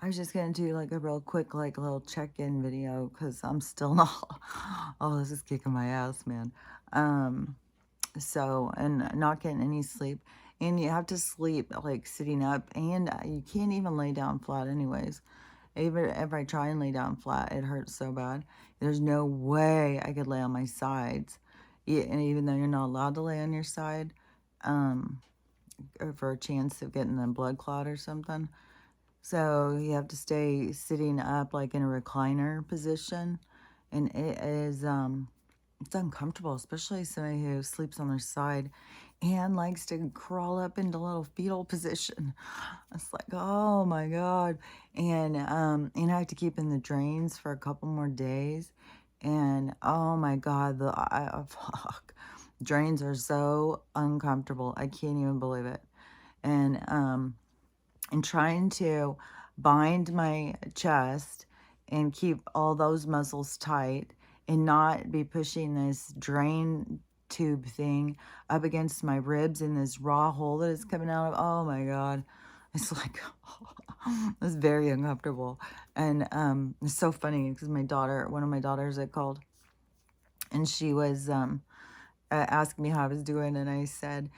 I was just gonna do like a real quick, like little check-in video because I'm still not. Oh, this is kicking my ass, man. Um, and not getting any sleep, and you have to sleep like sitting up, and you can't even lay down flat, anyways. Even if I try and lay down flat, it hurts so bad. There's no way I could lay on my sides, and even though you're not allowed to lay on your side, um, or for a chance of getting a blood clot or something. So you have to stay sitting up like in a recliner position. And it's uncomfortable, especially somebody who sleeps on their side and likes to crawl up into a little fetal position. It's like, oh my God. And I have to keep in the drains for a couple more days. And oh my God, fuck. Drains are so uncomfortable. I can't even believe it. And, um, and trying to bind my chest and keep all those muscles tight and not be pushing this drain tube thing up against my ribs in this raw hole that is coming out of. Oh my God. It's like, it's very uncomfortable. And it's so funny because one of my daughters, I called, and she was asking me how I was doing, and I said,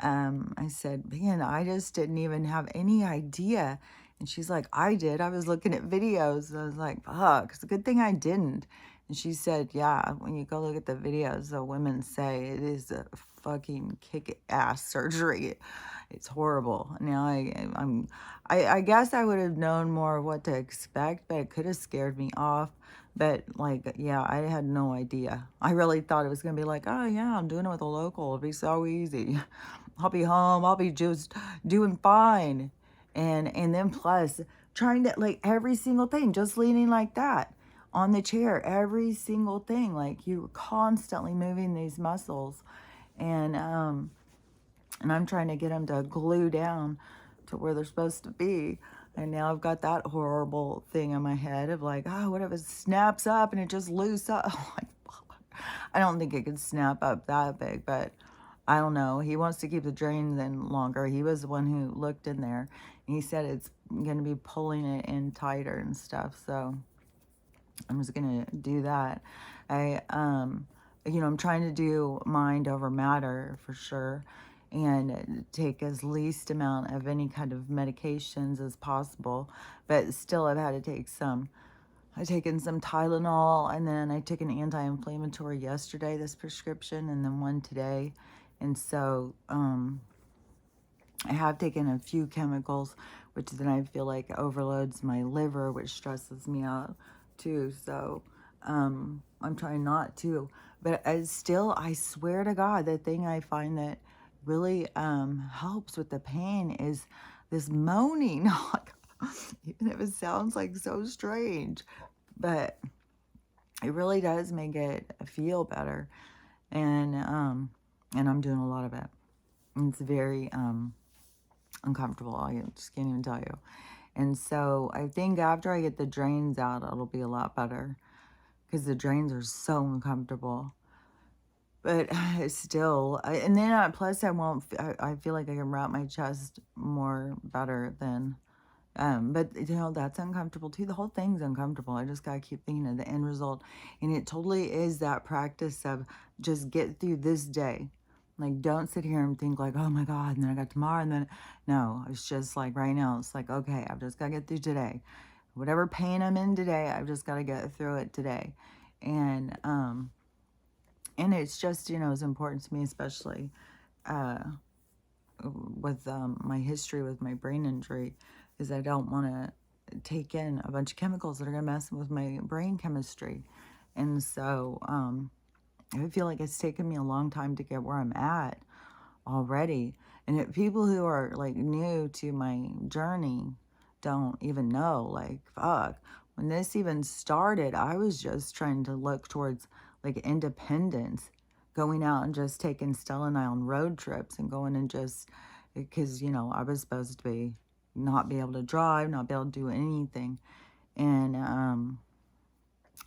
man, I just didn't even have any idea. And she's like, I did. I was looking at videos. I was like, fuck, it's a good thing I didn't. And she said, yeah, when you go look at the videos, the women say it is a fucking kick-ass surgery. It's horrible. Now I guess I would have known more of what to expect, but it could have scared me off. But like, yeah, I had no idea. I really thought it was gonna be like, oh yeah, I'm doing it with a local. It'll be so easy. I'll be home. I'll be just doing fine. And then plus trying to like every single thing, just leaning like that on the chair, every single thing. Like you're constantly moving these muscles. And and I'm trying to get them to glue down to where they're supposed to be. And now I've got that horrible thing in my head of like, oh, what if it snaps up and it just loose up? Like, I don't think it could snap up that big, but I don't know. He wants to keep the drains in longer. He was the one who looked in there. And he said it's going to be pulling it in tighter and stuff. So I'm just going to do that. I'm trying to do mind over matter for sure, and take as least amount of any kind of medications as possible. But still, I've had to take some. I've taken some Tylenol, and then I took an anti-inflammatory yesterday, this prescription, and then one today. And so, I have taken a few chemicals, which then I feel like overloads my liver, which stresses me out too. So I'm trying not to. But I swear to God, the thing I find that really helps with the pain is this moaning. Even if it sounds like so strange, but it really does make it feel better. And I'm doing a lot of it. It's very uncomfortable. I just can't even tell you. And so I think after I get the drains out, it'll be a lot better because the drains are so uncomfortable. But still, and then plus I won't, I feel like I can wrap my chest more better than, but that's uncomfortable too. The whole thing's uncomfortable. I just got to keep thinking of the end result. And it totally is that practice of just get through this day. Like, don't sit here and think like, oh my God, and then I got tomorrow, and then, no, it's just like right now, it's like, okay, I've just got to get through today. Whatever pain I'm in today, I've just got to get through it today. And, and it's just, it's important to me, especially, uh, with, my history with my brain injury, is I don't want to take in a bunch of chemicals that are going to mess with my brain chemistry. And so, I feel like it's taken me a long time to get where I'm at already. And people who are like new to my journey don't even know, like, fuck, when this even started, I was just trying to look towards like independence, going out and just taking Stella and I on road trips and going and just, because, I was supposed to be not be able to drive, not be able to do anything. And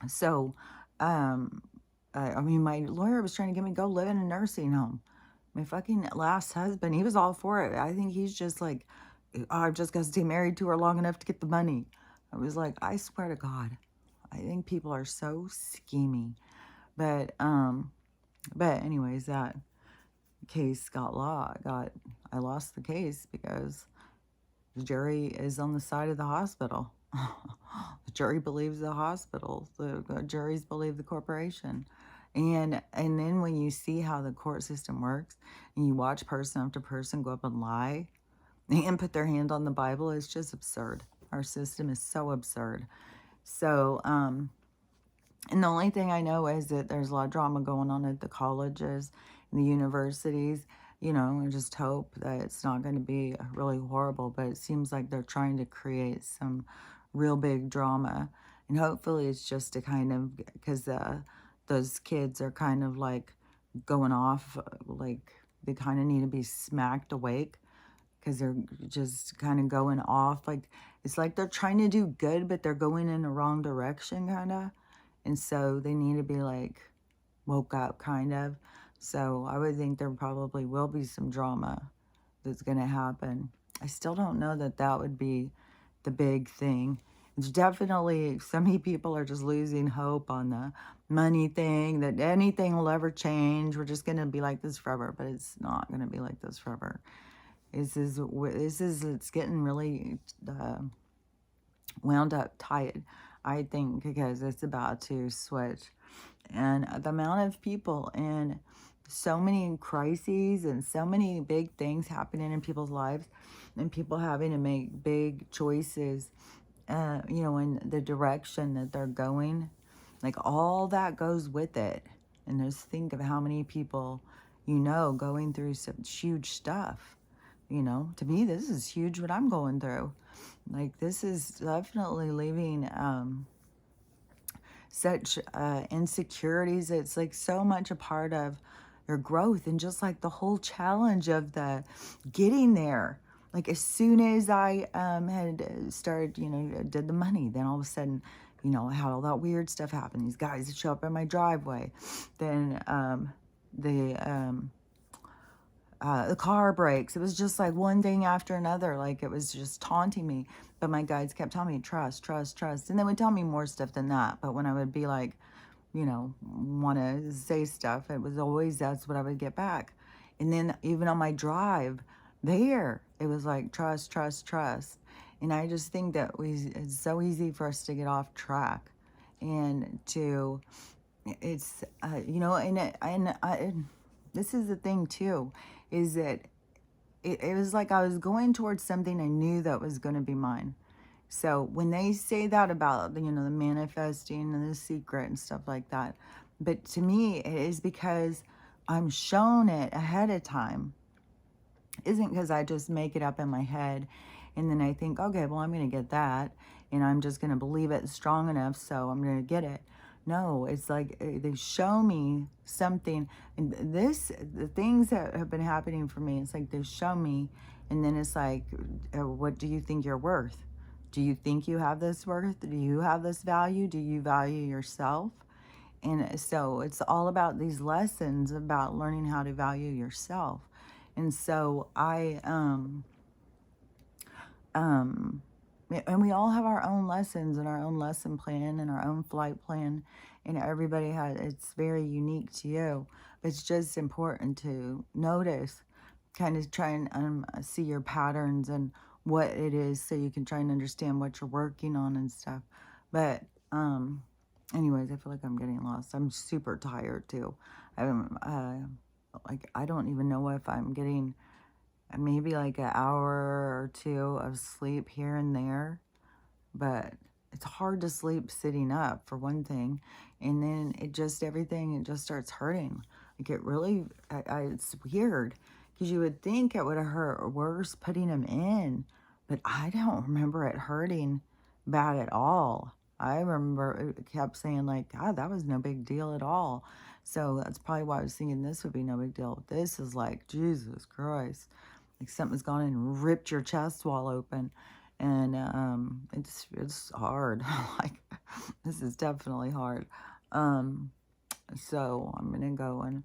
so, um, I mean, my lawyer was trying to get me to go live in a nursing home. My fucking last husband, he was all for it. I think he's just like, oh, I've just got to stay married to her long enough to get the money. I was like, I swear to God, I think people are so scheming. But anyways, that case I lost the case because the jury is on the side of the hospital. The jury believes the hospital. The juries believe the corporation. And then when you see how the court system works and you watch person after person go up and lie and put their hand on the Bible, it's just absurd. Our system is so absurd. So, and the only thing I know is that there's a lot of drama going on at the colleges and the universities. I just hope that it's not going to be really horrible, but it seems like they're trying to create some real big drama. And hopefully it's just to kind of, because those kids are kind of like going off, like they kind of need to be smacked awake because they're just kind of going off. Like, it's like they're trying to do good, but they're going in the wrong direction, kind of. And so they need to be like woke up, kind of. So I would think there probably will be some drama that's going to happen. I still don't know that that would be the big thing. It's definitely, so many people are just losing hope on the money thing, that anything will ever change. We're just going to be like this forever, but it's not going to be like this forever. It's getting really wound up tight, I think, because it's about to switch. And the amount of people and so many crises and so many big things happening in people's lives and people having to make big choices, in the direction that they're going, like all that goes with it. And just think of how many people, going through some huge stuff. To me, this is huge what I'm going through. Like, this is definitely leaving such insecurities. It's like so much a part of your growth, and just like the whole challenge of the getting there. Like, as soon as I had started, did the money, then all of a sudden, I had all that weird stuff happen. These guys that show up in my driveway. Then the car breaks. It was just like one thing after another. Like, it was just taunting me. But my guides kept telling me, trust, trust, trust. And they would tell me more stuff than that. But when I would be like, want to say stuff, it was always, that's what I would get back. And then even on my drive there, it was like, trust, trust, trust. And I just think that it's so easy for us to get off track and to, it's, this is the thing too, is that it was like I was going towards something I knew that was going to be mine. So when they say that about, the manifesting and the secret and stuff like that, but to me, it is because I'm shown it ahead of time. It isn't because I just make it up in my head and then I think, okay, well, I'm going to get that and I'm just going to believe it strong enough, so I'm going to get it. No, it's like they show me something, and the things that have been happening for me, it's like they show me, and then it's like, what do you think you're worth? Do you think you have this worth? Do you have this value? Do you value yourself? And so it's all about these lessons about learning how to value yourself. And so and we all have our own lessons and our own lesson plan and our own flight plan, and everybody has, it's very unique to you. But it's just important to notice, kind of try and see your patterns and what it is, so you can try and understand what you're working on and stuff. But anyways, I feel like I'm getting lost. I'm super tired too. I'm like, I don't even know if I'm getting maybe like an hour or two of sleep here and there, but it's hard to sleep sitting up, for one thing, and then everything just starts hurting. Like, it really, it's weird, because you would think it would have hurt worse putting them in, but I don't remember it hurting bad at all. I remember it kept saying like, God, that was no big deal at all. So that's probably why I was thinking this would be no big deal. This is like, Jesus Christ. Like something's gone in and ripped your chest wall open. And it's hard. Like, this is definitely hard. So I'm going to go and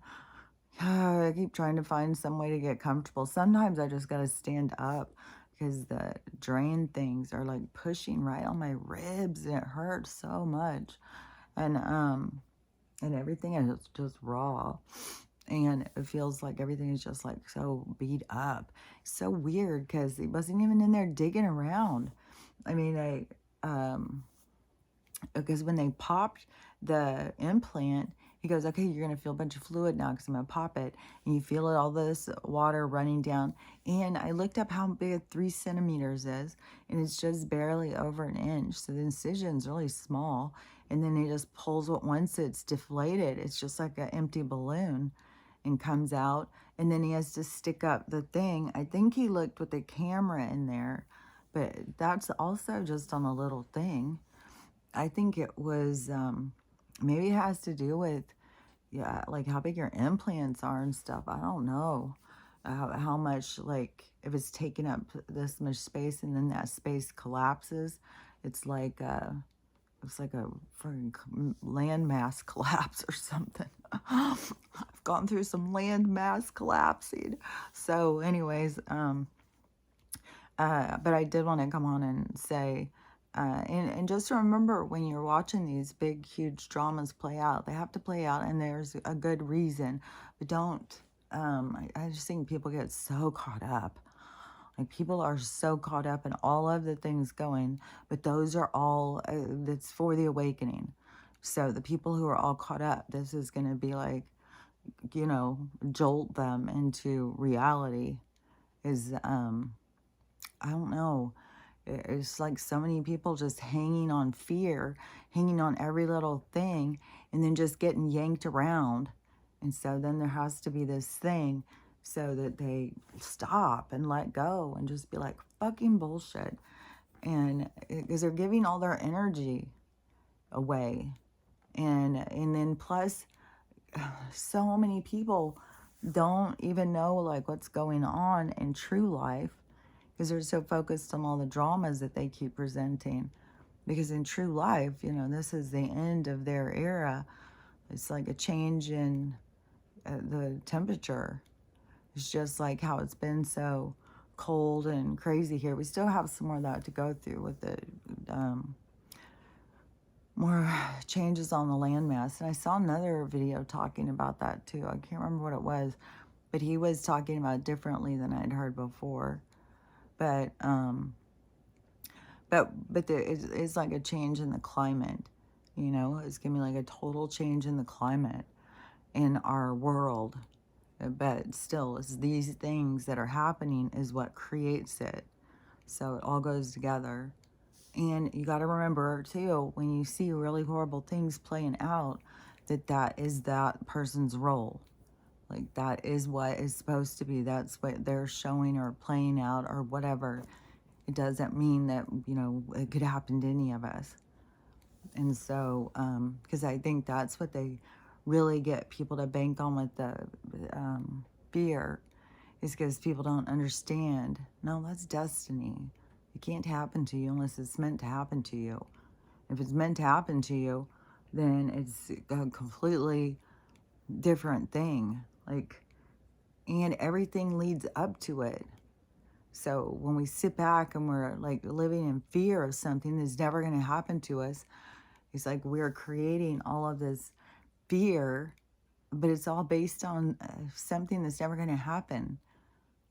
I keep trying to find some way to get comfortable. Sometimes I just got to stand up because the drain things are like pushing right on my ribs and it hurts so much. And everything is just raw. And it feels like everything is just like so beat up. So weird because he wasn't even in there digging around. I mean, because when they popped the implant, he goes, okay, you're going to feel a bunch of fluid now because I'm going to pop it. And you feel it, all this water running down. And I looked up how big 3 centimeters is, and it's just barely over an inch. So the incision's really small. And then he just pulls it once it's deflated. It's just like an empty balloon and comes out. And then he has to stick up the thing. I think he looked with the camera in there, but that's also just on a little thing. I think it was, maybe it has to do with, yeah, like how big your implants are and stuff. I don't know how much, like, if it's taking up this much space and then that space collapses, it's like a freaking landmass collapse or something. I've gone through some landmass collapsing. So anyways, but I did want to come on and say, and just remember when you're watching these big, huge dramas play out, they have to play out and there's a good reason. But don't, I just think people get so caught up. Like people are so caught up in all of the things going, but those are all, that's for the awakening. So the people who are all caught up, this is going to be like, jolt them into reality is, I don't know. It's like so many people just hanging on fear, hanging on every little thing, and then just getting yanked around. And so then there has to be this thing so that they stop and let go and just be like, fucking bullshit. And because they're giving all their energy away. And then plus, so many people don't even know like what's going on in true life because they're so focused on all the dramas that they keep presenting. Because in true life, this is the end of their era. It's like a change in the temperature. It's just like how it's been so cold and crazy here. We still have some more of that to go through with the more changes on the landmass. And I saw another video talking about that too. I can't remember what it was, but he was talking about it differently than I'd heard before. But there is like a change in the climate, it's gonna be like a total change in the climate in our world. But still, it's these things that are happening is what creates it. So it all goes together. And you got to remember too, when you see really horrible things playing out, that is that person's role. Like that is what is supposed to be. That's what they're showing or playing out or whatever. It doesn't mean that, it could happen to any of us. And so, because I think that's what they really get people to bank on with the fear, is because people don't understand. No, that's destiny. It can't happen to you unless it's meant to happen to you. If it's meant to happen to you, then it's a completely different thing. And everything leads up to it. So when we sit back and we're like living in fear of something that's never going to happen to us, it's like we're creating all of this fear, but it's all based on something that's never going to happen,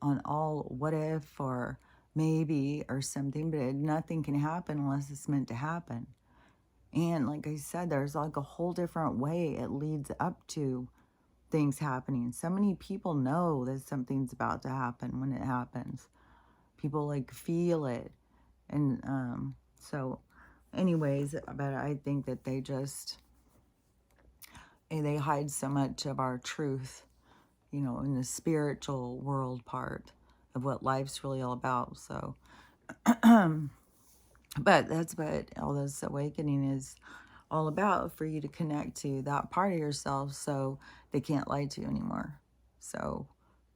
on all what if or maybe or something, but nothing can happen unless it's meant to happen. And like I said, there's like a whole different way it leads up to things happening. So many people know that something's about to happen when it happens. People like feel it. And so anyways, but I think that they hide so much of our truth, in the spiritual world part of what life's really all about. So, but that's what all this awakening is all about, for you to connect to that part of yourself so they can't lie to you anymore. So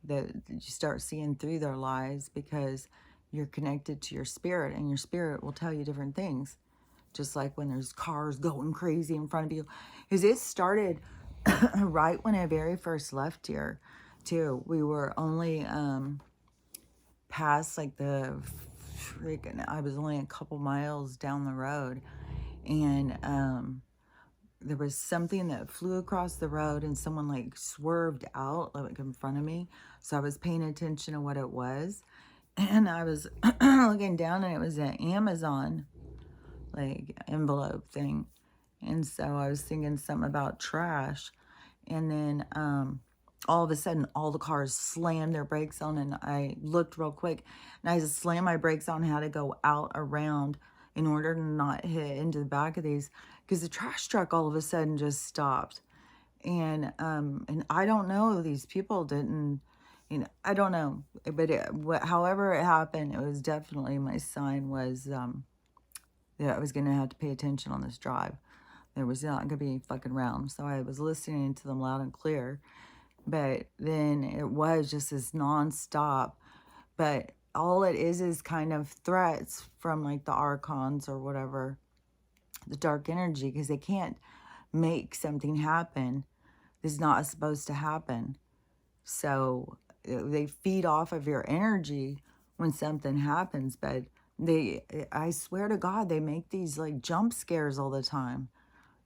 that you start seeing through their lies because you're connected to your spirit, and your spirit will tell you different things. Just like when there's cars going crazy in front of you. Because it started right when I very first left here, too. We were only past like the freaking, I was only a couple miles down the road, and there was something that flew across the road and someone like swerved out like in front of me. So I was paying attention to what it was. And I was looking down and it was an Amazon like envelope thing. And so I was thinking something about trash. And then all of a sudden all the cars slammed their brakes on and I looked real quick and I just slammed my brakes on, how to go out around in order to not hit into the back of these, because the trash truck all of a sudden just stopped. And I don't know, these people didn't, I don't know, but however it happened, it was definitely, my sign was that I was going to have to pay attention on this drive. There was not going to be any fucking round. So I was listening to them loud and clear. But then it was just this nonstop. But all it is kind of threats from like the archons or whatever, the dark energy, because they can't make something happen that's not supposed to happen. So they feed off of your energy when something happens. But I swear to God, they make these like jump scares all the time.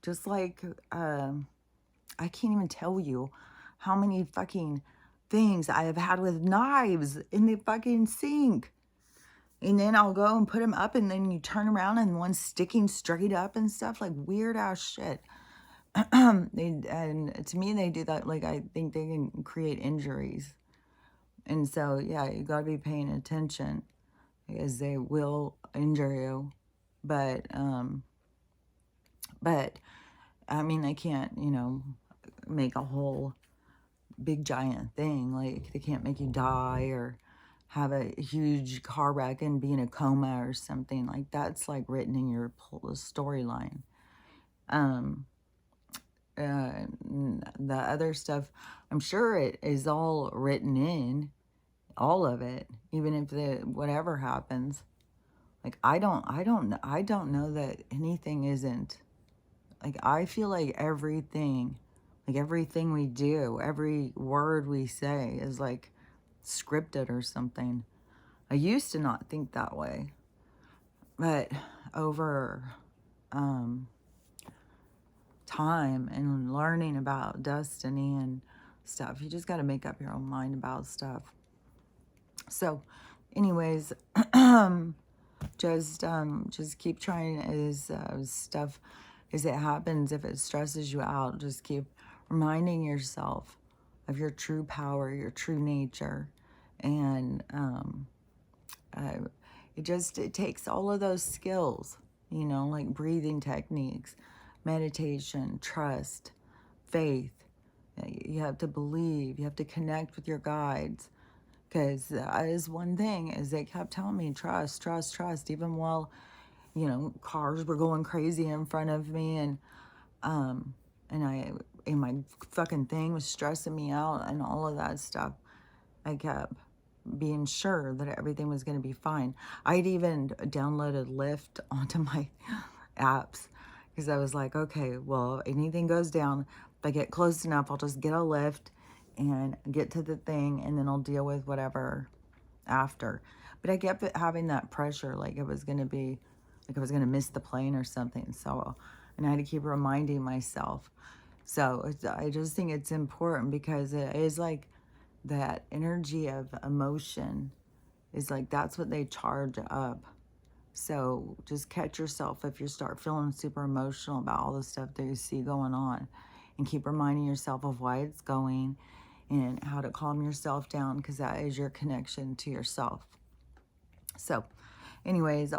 Just like, I can't even tell you how many fucking things I have had with knives in the fucking sink. And then I'll go and put them up, and then you turn around and one's sticking straight up and stuff, like weird ass shit. And to me, they do that, like, I think they can create injuries. And so, yeah, you got to be paying attention because they will injure you. But I mean, they can't, make a whole big giant thing. Like, they can't make you die or have a huge car wreck and be in a coma or something. Like, that's like written in your storyline. Um, the other stuff, I'm sure it is all written in, all of it, even if whatever happens. Like, I don't know that anything isn't. Like, I feel like everything we do, every word we say is like scripted or something. I used to not think that way, but over time and learning about destiny and stuff, you just got to make up your own mind about stuff. So, anyways, just keep trying as stuff as it happens. If it stresses you out, just keep reminding yourself of your true power, your true nature. And it takes all of those skills, like breathing techniques, meditation, trust, faith. You have to believe, you have to connect with your guides. Because that is one thing, is they kept telling me, trust, trust, trust, even while, cars were going crazy in front of me, and my fucking thing was stressing me out and all of that stuff. I kept being sure that everything was going to be fine. I'd even downloaded Lyft onto my apps because I was like, okay, well, if anything goes down, if I get close enough, I'll just get a Lyft and get to the thing, and then I'll deal with whatever after. But I kept having that pressure, like it was going to be, like I was going to miss the plane or something. So, and I had to keep reminding myself. So I just think it's important because it is like that energy of emotion is like, that's what they charge up. So just catch yourself if you start feeling super emotional about all the stuff that you see going on, and keep reminding yourself of why it's going and how to calm yourself down, because that is your connection to yourself. So anyways,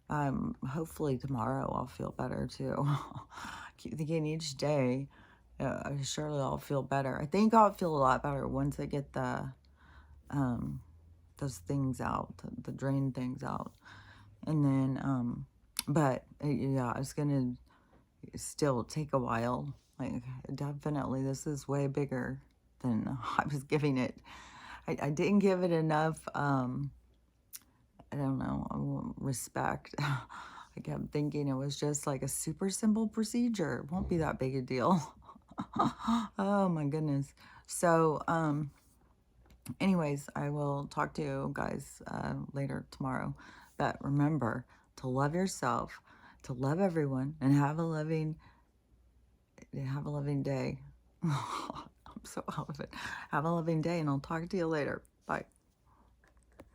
hopefully tomorrow I'll feel better too. Keep thinking each day, surely I'll feel better. I think I'll feel a lot better once I get those things out, the drain things out. And then, but yeah, it's gonna still take a while. Like, definitely, this is way bigger than I was giving it. I didn't give it enough, I don't know, respect. I kept thinking it was just like a super simple procedure. It won't be that big a deal. Oh my goodness. So, Anyways, I will talk to you guys later tomorrow. But remember to love yourself, to love everyone, and have a loving day. I'm so out of it. Have a loving day, and I'll talk to you later. Bye.